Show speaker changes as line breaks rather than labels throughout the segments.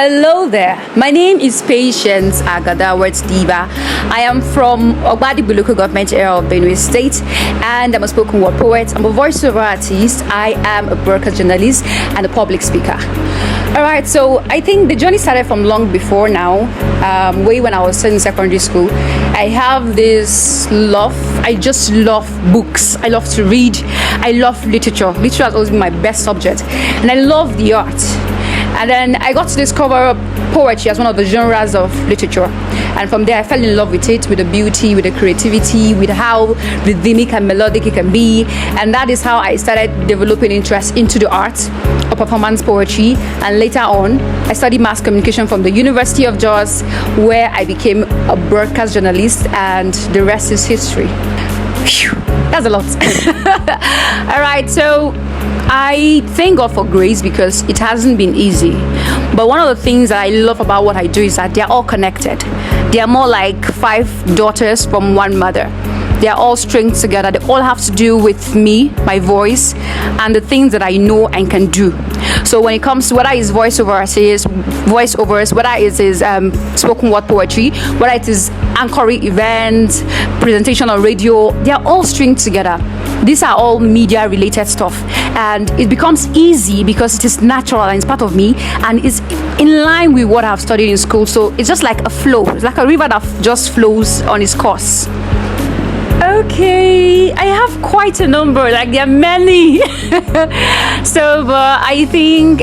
Hello there. My name is Patience Agada, WORDSDIVA. I am from Ogbadibu local government area of Benue State, and I'm a spoken word poet. I'm a voiceover artist. I am a broadcast journalist and a public speaker. Alright, so I think the journey started from long before now, way when I was still in secondary school. I have this love. I just love books. I love to read. I love literature. Literature has always been my best subject, and I love the art. And then I got to discover poetry as one of the genres of literature. And from there, I fell in love with it, with the beauty, with the creativity, with how rhythmic and melodic it can be. And that is how I started developing interest into the art of performance poetry. And later on, I studied mass communication from the University of Jos, where I became a broadcast journalist, and the rest is history. Phew, that's a lot. All right, so I thank God for grace because it hasn't been easy. But one of the things that I love about what I do is that they're all connected. They are more like 5 daughters from one mother. They are all stringed together. They all have to do with me, my voice, and the things that I know and can do. So when it comes to whether it's voiceovers, whether it is spoken word poetry, whether it is anchoring events, presentation on radio, they are all stringed together. These are all media related stuff, and it becomes easy because it is natural and it's part of me and it's in line with what I've studied in school. So it's just like a flow. It's like a river that just flows on its course. Okay, I have quite a number, like there are many. So I think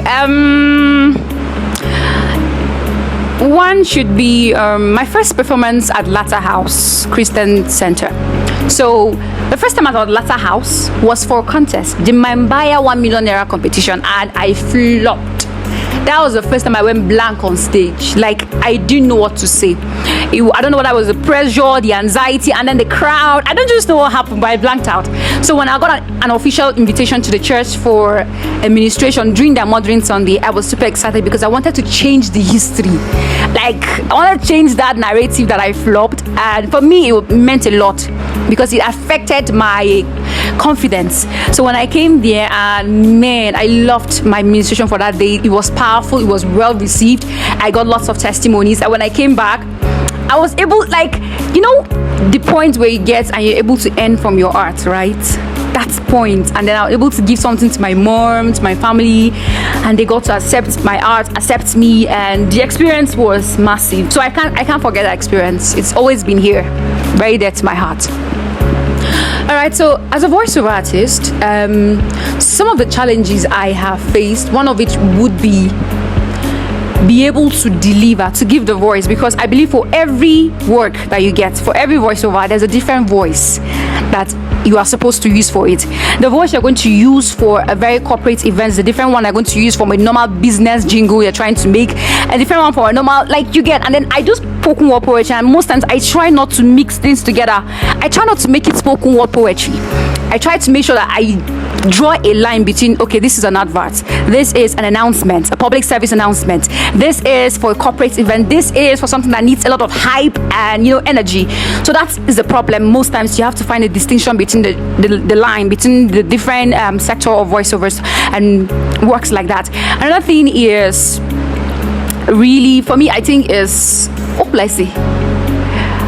one should be my first performance at Latter House Christian Center. So the first time I was at Latter House was for a contest, the Mambaya 1 million naira competition, and I flopped. That was the first time I went blank on stage. Like, I didn't know what to say. I don't know what that was, the pressure, the anxiety, and then the crowd. I don't just know what happened, but I blanked out. So when I got an official invitation to the church for administration during their Mothering Sunday, I was super excited because I wanted to change the history. Like, I wanted to change that narrative that I flopped. And for me, it meant a lot because it affected my confidence. So when I came there, and man, I loved my administration for that day. It was powerful, it was well received. I got lots of testimonies, and when I came back, I was able, like, you know, the point where you get and you're able to earn from your art, right? That's point. And then I was able to give something to my mom, to my family, and they got to accept my art, accept me, and the experience was massive. So I can't forget that experience. It's always been here, very dear to my heart. Alright, so as a voiceover artist, some of the challenges I have faced, one of which would be able to deliver, to give the voice, because I believe for every work that you get, for every voiceover, there's a different voice that you are supposed to use for it. The voice you're going to use for a very corporate event is a different one you're going to use from a normal business jingle you're trying to make, a different one for a normal, like, you get. And then I do spoken word poetry, and most times I try not to mix things together. I try not to make it spoken word poetry. I try to make sure that I draw a line between, okay, this is an advert, this is an announcement, a public service announcement, this is for a corporate event, this is for something that needs a lot of hype and, you know, energy. So that is the problem. Most times you have to find a distinction between the line between the different sector of voiceovers and works like that. Another thing is really, for me, I think is, let's see,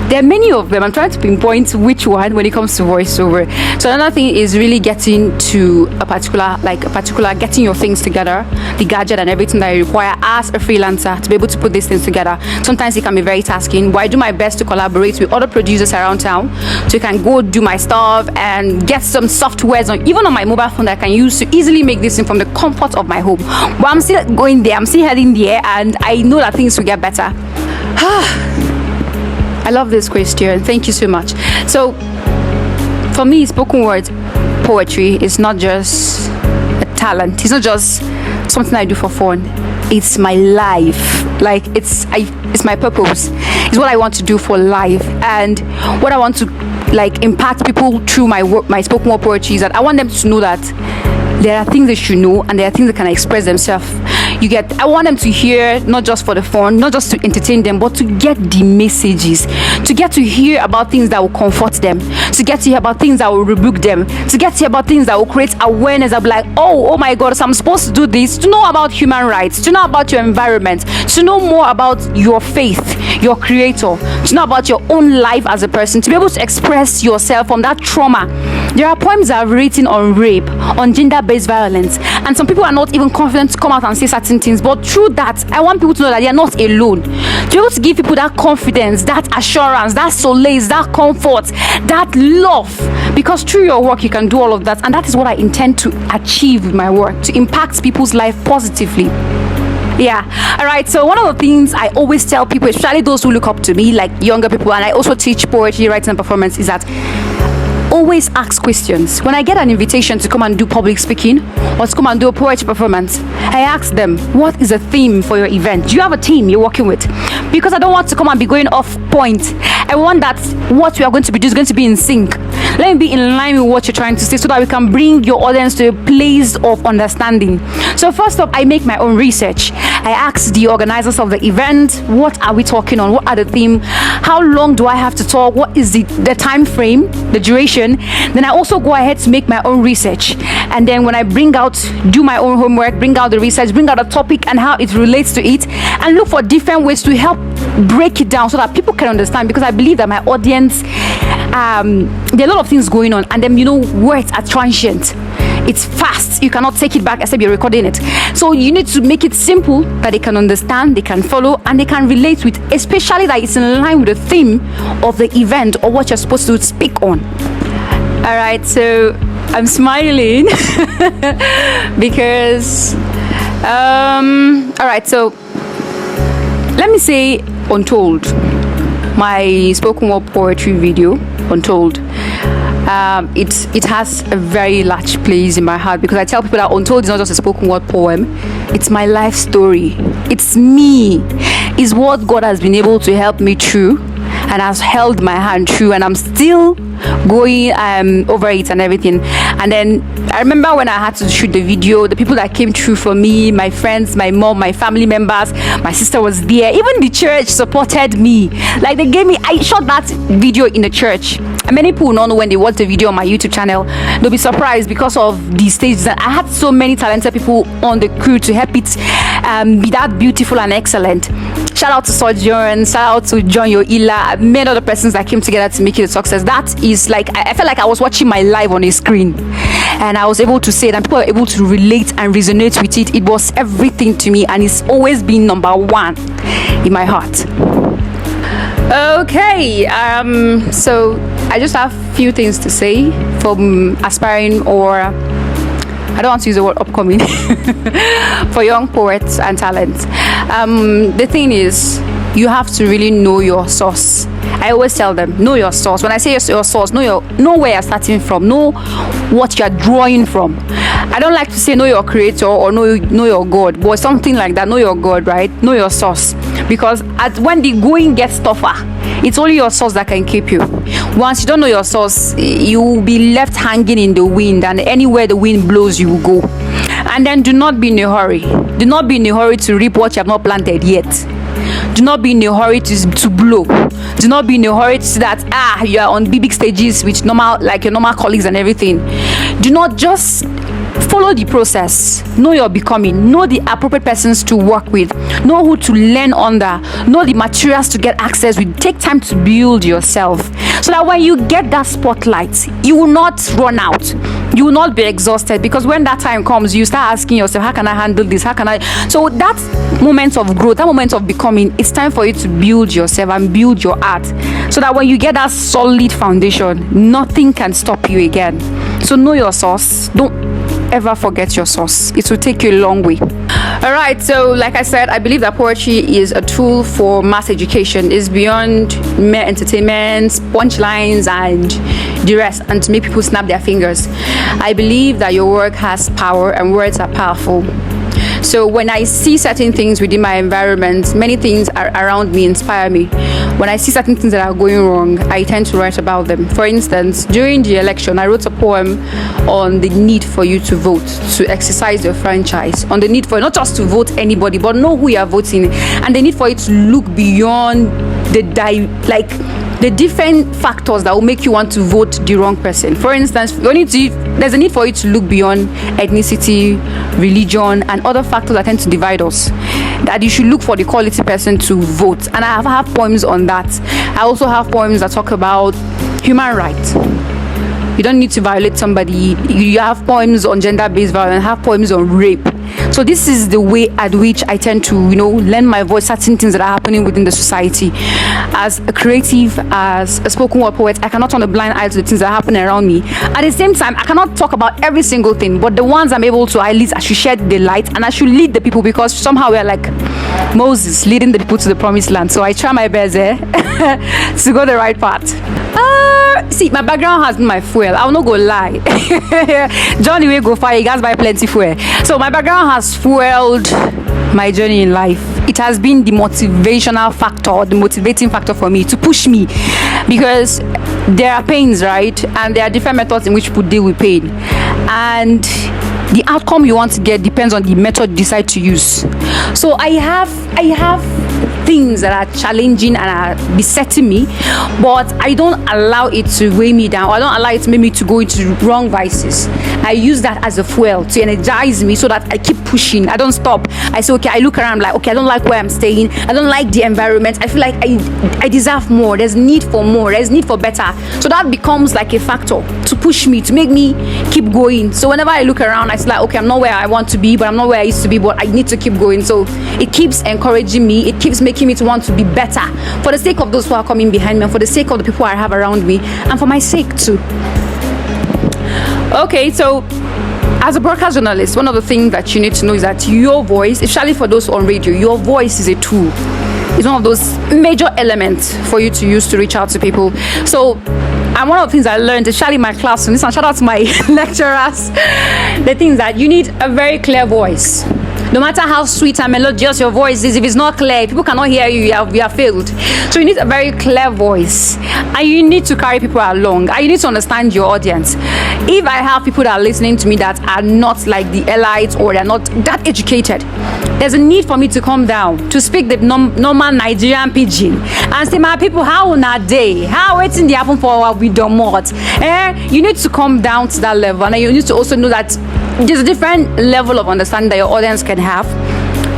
there are many of them. I'm trying to pinpoint which one when it comes to voiceover. So another thing is really getting to a particular, getting your things together, the gadget and everything that you require as a freelancer to be able to put these things together. Sometimes it can be very tasking, but I do my best to collaborate with other producers around town so you can go do my stuff and get some softwares even on my mobile phone that I can use to easily make this thing from the comfort of my home. But I'm still going there, I'm still heading there, and I know that things will get better. I love this question. Thank you so much. So, for me, spoken word poetry is not just a talent. It's not just something I do for fun. It's my life. Like, it's my purpose. It's what I want to do for life, and what I want to, like, impact people through my work, my spoken word poetry, is that I want them to know that there are things they should know, and there are things they can express themselves. I want them to hear, not just for the fun, not just to entertain them, but to get the messages, to get to hear about things that will comfort them, to get to hear about things that will rebuke them, to get to hear about things that will create awareness of like, oh my God, so I'm supposed to do this, to know about human rights, to know about your environment, to know more about your faith, your creator, to know about your own life as a person, to be able to express yourself from that trauma. There are poems that I've written on rape, on gender-based violence, and some people are not even confident to come out and say certain things, but through that, I want people to know that they are not alone. To be able to give people that confidence, that assurance, that solace, that comfort, that love, because through your work you can do all of that, and that is what I intend to achieve with my work, to impact people's life positively. Yeah. All right. So one of the things I always tell people, especially those who look up to me, like younger people, and I also teach poetry, writing, and performance, is that always ask questions. When I get an invitation to come and do public speaking or to come and do a poetry performance, I ask them, what is the theme for your event? Do you have a team you're working with? Because I don't want to come and be going off point. I want that what we are going to be doing is going to be in sync. Let me be in line with what you're trying to say so that we can bring your audience to a place of understanding. So first up, I make my own research. I ask the organizers of the event, what are we talking on? What are the theme? How long do I have to talk? What is the time frame, the duration? Then I also go ahead to make my own research. And then when I do my own homework, bring out the research, bring out a topic and how it relates to it, and look for different ways to help break it down so that people can understand, because I believe that my audience, there are a lot of things going on, and then words are transient. It's fast. You cannot take it back except you're recording it. So you need to make it simple that they can understand, they can follow, and they can relate with, especially that it's in line with the theme of the event or what you're supposed to speak on. All right, so I'm smiling because all right, so let me say Untold, my spoken word poetry video, Untold. It has a very large place in my heart, because I tell people that Untold is not just a spoken word poem, it's my life story. It's me. It's what God has been able to help me through and has held my hand through, and I'm still going over it and everything. And then I remember when I had to shoot the video, the people that came through for me, my friends, my mom, my family members, my sister was there, even the church supported me. Like I shot that video in the church, and many people don't know, when they watch the video on my YouTube channel, they'll be surprised because of the stages. And I had so many talented people on the crew to help it be that beautiful and excellent. Shout out to Sojourn, shout out to John Yoila, many other persons that came together to make it a success. That is like, I felt like I was watching my life on a screen, and I was able to say it, and people were able to relate and resonate with it. It was everything to me, and it's always been number one in my heart. Okay, so I just have a few things to say from aspiring, or I don't want to use the word upcoming, for young poets and talents. The thing is, you have to really know your source. I always tell them, know your source. When I say your source, know where you're starting from, know what you're drawing from. I don't like to say know your creator or know your God, but something like that. Know your God, right? Know your source, because when the going gets tougher, it's only your source that can keep you. Once you don't know your source, you will be left hanging in the wind, and anywhere the wind blows, you will go. And then do not be in a hurry. Do not be in a hurry to reap what you have not planted yet. Do not be in a hurry to blow. Do not be in a hurry to see that you are on big stages with your normal colleagues and everything. Do not just follow the process. Know your becoming. Know the appropriate persons to work with. Know who to learn under. Know the materials to get access with. Take time to build yourself, so that when you get that spotlight, you will not run out. You will not be exhausted, because when that time comes, you start asking yourself, how can I handle this? How can I? So that moment of growth, that moment of becoming, it's time for you to build yourself and build your art, so that when you get that solid foundation, nothing can stop you again. So know your source. Don't ever forget your source. It will take you a long way. All right, so like I said, I believe that poetry is a tool for mass education. It's beyond mere entertainment, punchlines, and the rest, and to make people snap their fingers. I believe that your work has power, and words are powerful. So when I see certain things within my environment, many things around me inspire me. when I see certain things that are going wrong, I tend to write about them. For instance, during the election, I wrote a poem on the need for you to vote, to exercise your franchise, on the need for not just to vote anybody, but know who you are voting, and the need for it to look beyond the different factors that will make you want to vote the wrong person. For instance, there's a need for you to look beyond ethnicity, religion, and other factors that tend to divide us, that you should look for the quality person to vote. And I have poems on that. I also have poems that talk about human rights. You don't need to violate somebody. You have poems on gender-based violence, I have poems on rape. So this is the way at which I tend to, lend my voice certain things that are happening within the society. As a creative, as a spoken word poet, I cannot turn a blind eye to the things that are happening around me. At the same time, I cannot talk about every single thing, but the ones I'm able to, at least I should shed the light, and I should lead the people, because somehow we're like Moses leading the people to the promised land. So I try my best to go the right path. See, my background has been my fuel. I will not go lie. Johnny will go fire. He guys buy plenty fuel. So my background has fueled my journey in life. It has been the motivational factor, the motivating factor for me to push me, because there are pains, right? And there are different methods in which people deal with pain, and the outcome you want to get depends on the method you decide to use. So I have things that are challenging and are besetting me, but I don't allow it to weigh me down. I don't allow it to make me to go into wrong vices. I use that as a fuel to energize me, so that I keep pushing. I don't stop. I say, okay, I look around, like, okay, I don't like where I'm staying. I don't like the environment. I feel like I deserve more. There's need for more. There's need for better. So that becomes like a factor to push me, to make me keep going. So whenever I look around, I feel like, okay, I'm not where I want to be, but I'm not where I used to be, but I need to keep going. So it keeps encouraging me. It keeps making me to want to be better, for the sake of those who are coming behind me, and for the sake of the people I have around me, and for my sake too. Okay, so as a broadcast journalist, one of the things that you need to know is that your voice, especially for those on radio, your voice is a tool. It's one of those major elements for you to use to reach out to people. So, and one of the things I learned, especially in my classroom, and shout out to my lecturers, the things that you need a very clear voice. No matter how sweet and melodious your voice is, if it's not clear, people cannot hear you, you have failed. So you need a very clear voice, and you need to carry people along, and you need to understand your audience. If I have people that are listening to me that are not like the elites, or they're not that educated, there's a need for me to come down, to speak the normal Nigerian pidgin, and say, my people, how na day? How waiting they happen for we don't want? You need to come down to that level, and you need to also know that there's a different level of understanding that your audience can have,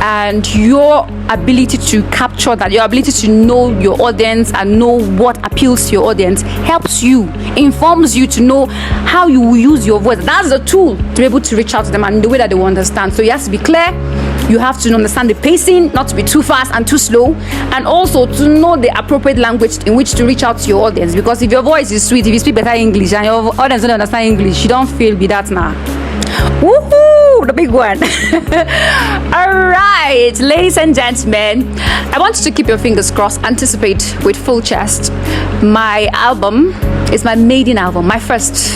and your ability to capture that, your ability to know your audience and know what appeals to your audience, helps you, informs you to know how you will use your voice. That's the tool to be able to reach out to them and the way that they will understand. So you have to be clear. You have to understand the pacing, not to be too fast and too slow, and also to know the appropriate language in which to reach out to your audience. Because if your voice is sweet, if you speak better English and your audience don't understand English, you don't feel be that now. Woohoo! The big one. Alright, ladies and gentlemen, I want you to keep your fingers crossed, anticipate with full chest. My album is my maiden album, my first,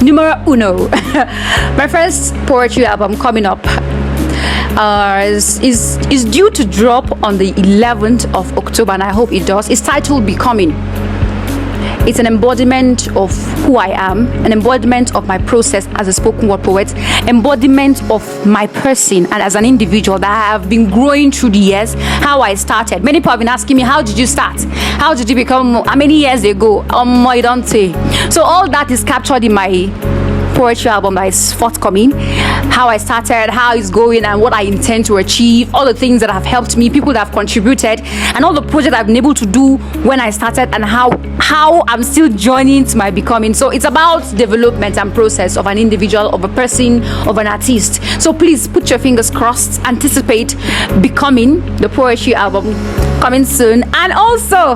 numero uno. My first poetry album coming up is due to drop on the 11th of October, and I hope it does. It's titled Becoming. It's an embodiment of who I am, an embodiment of my process as a spoken word poet, embodiment of my person and as an individual that I have been growing through the years, how I started. Many people have been asking me, how did you start? How did you become, how many years ago? I don't say. So all that is captured in my poetry album that is forthcoming, how I started, how it's going, and what I intend to achieve, all the things that have helped me, people that have contributed, and all the projects I've been able to do when I started, and how I'm still joining to my becoming. So it's about development and process of an individual, of a person, of an artist. So please put your fingers crossed, anticipate Becoming, the poetry album, coming soon. And also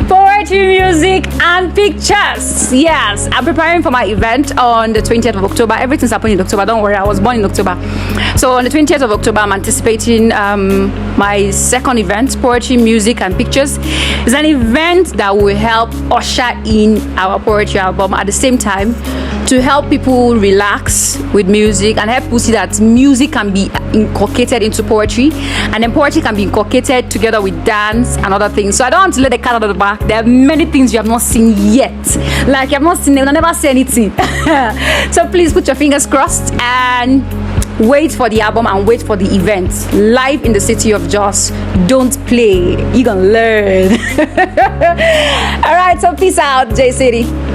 poetry, music, and pictures. Yes, I'm preparing for my event on the 20th of October. Everything's happening in October, don't worry, I was born in October. So on the 20th of October, I'm anticipating my my second event, Poetry, Music and Pictures. It's an event that will help usher in our poetry album at the same time to help people relax with music and help people see that music can be inculcated into poetry, and then poetry can be inculcated together with dance and other things. So I don't want to let the cat out of the bag. There are many things you have not seen yet. Like you have not seen them, I never say anything. So please put your fingers crossed and wait for the album and wait for the event live in the city of Jos. Don't play, you're gonna learn. All right, so peace out, J City.